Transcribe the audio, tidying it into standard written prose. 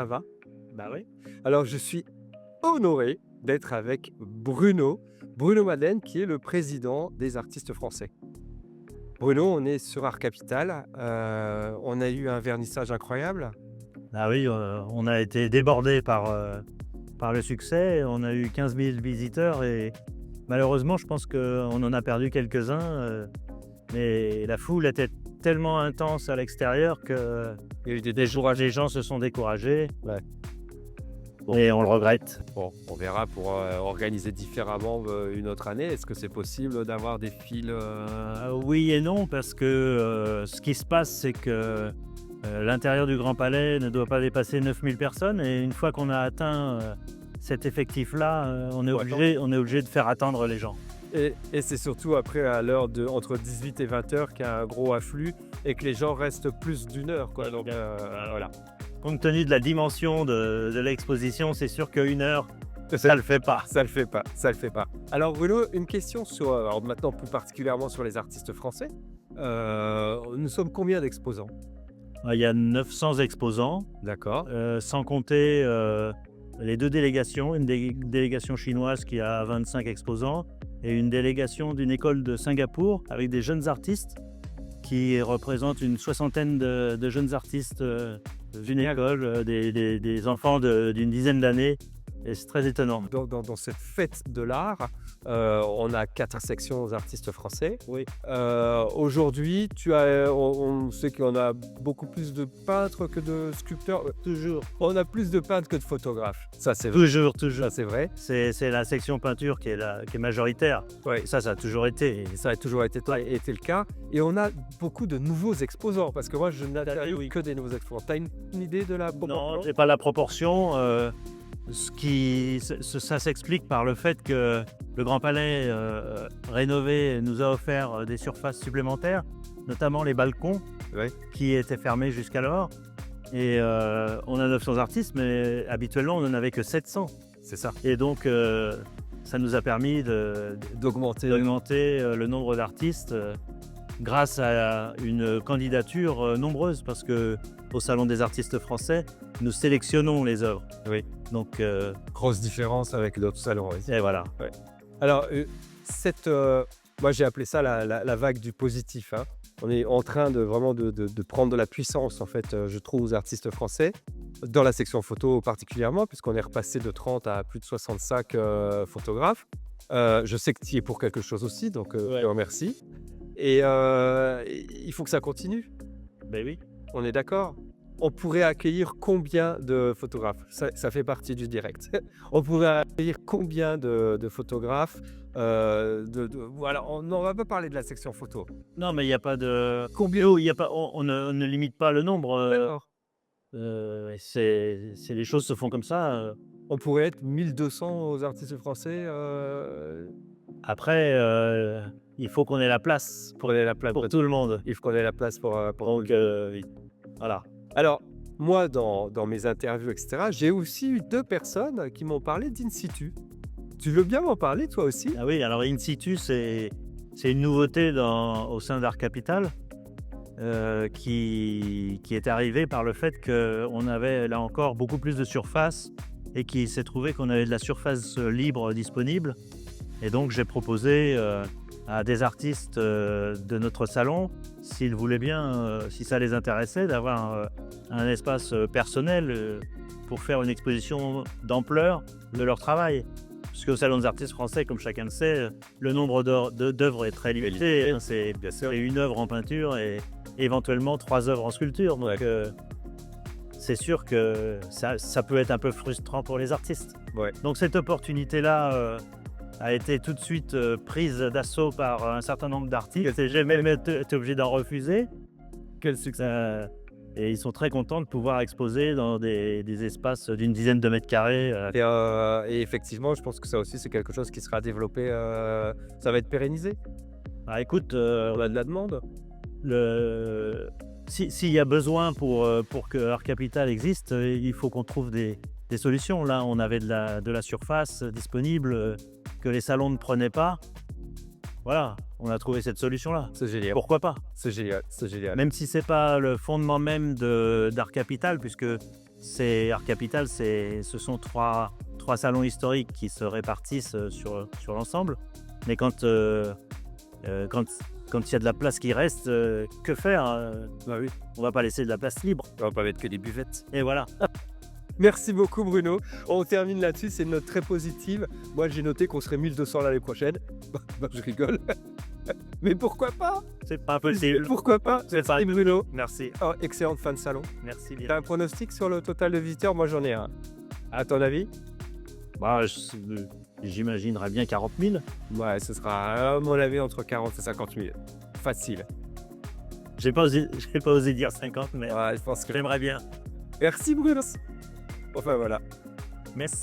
ça va? Bah oui. Alors, je suis honoré d'être avec Bruno Madeleine, qui est le président des artistes français. Bruno, on est sur Art Capital, on a eu un vernissage incroyable. Ah oui, on a été débordés par le succès. On a eu 15 000 visiteurs et malheureusement, je pense qu'on en a perdu quelques-uns, mais la foule était tellement intense à l'extérieur que Il y a eu des les gens se sont découragés Ouais. Bon. et on le regrette. Bon, on verra pour, organiser différemment, une autre année. Est-ce que c'est possible d'avoir des files, Oui et non, parce que ce qui se passe, c'est que l'intérieur du Grand Palais ne doit pas dépasser 9 000 personnes et une fois qu'on a atteint cet effectif-là, on est obligé de faire attendre les gens. et c'est surtout après à l'heure de entre 18 et 20 heures qu'il y a un gros afflux et que les gens restent plus d'une heure, quoi, donc voilà. Compte tenu de la dimension de l'exposition, c'est sûr qu'une heure, ça le fait pas. Ça le fait pas, ça le fait pas. Alors Bruno, une question sur, alors maintenant plus particulièrement sur les artistes français. Nous sommes combien d'exposants? Il y a 900 exposants, D'accord. sans compter les deux délégations, une délégation chinoise qui a 25 exposants et une délégation d'une école de Singapour avec des jeunes artistes qui représentent une soixantaine de jeunes artistes d'une école, des enfants d'une dizaine d'années. Et c'est très étonnant. Dans cette fête de l'art, on a 4 sections aux artistes français. Oui. Aujourd'hui, on sait qu'on a beaucoup plus de peintres que de sculpteurs. Toujours. On a plus de peintres que de photographes. Ça, c'est vrai. Toujours. Ça, c'est vrai. C'est la section peinture qui est majoritaire. Ouais. Et ça a toujours été. Et ça a toujours été le cas. Et on a beaucoup de nouveaux exposants, parce que moi, je n'interviewe Oui. que des nouveaux exposants. Tu as une idée de la proportion? Non, j'ai pas la proportion. Ça s'explique par le fait que le Grand Palais rénové nous a offert des surfaces supplémentaires, notamment les balcons Ouais. qui étaient fermés jusqu'alors. Et on a 900 artistes, mais habituellement on n'en avait que 700. C'est ça. Et donc ça nous a permis D'augmenter. d'augmenter le nombre d'artistes grâce à une candidature nombreuse, parce que au Salon des artistes français, nous sélectionnons les œuvres. Oui. Donc, Grosse différence avec d'autres salons. Oui. et voilà. Alors, moi j'ai appelé ça la vague du positif, hein. On est en train de vraiment de prendre de la puissance, en fait, je trouve, aux artistes français, dans la section photo particulièrement, puisqu'on est repassé de 30 à plus de 65 photographes. Je sais que tu y es pour quelque chose aussi, donc je te remercie. Et il faut que ça continue. Ben oui. On est d'accord? On pourrait accueillir combien de photographes? Ça fait partie du direct. On pourrait accueillir combien de photographes? Voilà, on ne va pas parler de la section photo. Non, mais il n'y a pas de. Combien? Il y a pas, on ne limite pas le nombre. D'accord. Les choses se font comme ça. On pourrait être 1200 aux artistes français. Après, il faut qu'on ait la place Pour la place pour tout le monde. Il faut qu'on ait la place pour Donc, voilà. Alors, moi, dans mes interviews, etc., j'ai aussi eu 2 personnes qui m'ont parlé d'In Situ. Tu veux bien m'en parler, toi aussi? Ah oui, alors In Situ, c'est une nouveauté au sein d'Art Capital qui est arrivée par le fait qu'on avait là encore beaucoup plus de surface et qu'il s'est trouvé qu'on avait de la surface libre disponible. Et donc j'ai proposé à des artistes de notre salon, s'ils voulaient bien, si ça les intéressait, d'avoir un espace personnel pour faire une exposition d'ampleur de leur travail. Parce qu'au Salon des artistes français, comme chacun le sait, le nombre d'œuvres est très limité. C'est une œuvre en peinture et éventuellement 3 œuvres en sculpture. Donc c'est sûr que ça peut être un peu frustrant pour les artistes. Ouais. Donc cette opportunité-là a été tout de suite prise d'assaut par un certain nombre d'artistes et j'ai même été obligé d'en refuser. Quel succès! Et ils sont très contents de pouvoir exposer dans des espaces d'une dizaine de mètres carrés. Et effectivement, je pense que ça aussi, c'est quelque chose qui sera développé, ça va être pérennisé? Ah, écoute, On a de la demande? s'il y a besoin pour que Art Capital existe, il faut qu'on trouve des solutions. Là, on avait de la surface disponible que les salons ne prenaient pas. Voilà, on a trouvé cette solution-là. C'est génial. Pourquoi pas? C'est génial, c'est génial. Même si c'est pas le fondement même d'Art Capital, puisque c'est Art Capital, ce sont trois salons historiques qui se répartissent sur l'ensemble. Mais quand il y a de la place qui reste, que faire Bah oui, On va pas laisser de la place libre. on va pas mettre que des buvettes. Et voilà. Merci beaucoup Bruno. On termine là-dessus, c'est une note très positive. Moi j'ai noté qu'on serait 1200 l'année prochaine. Bah, je rigole. Mais pourquoi pas? C'est pas possible. Pourquoi pas? C'est pas- Merci Bruno. Merci. Oh, excellente fin de salon. Merci bien. T'as un pronostic sur le total de visiteurs? Moi j'en ai un. À ton avis? Bah, j'imaginerais bien 40 000. Ouais, ce sera à mon avis entre 40 et 50 000. Facile. J'ai pas osé dire 50, mais Ouais, je pense que... j'aimerais bien. Merci Bruno. Enfin voilà. Merci.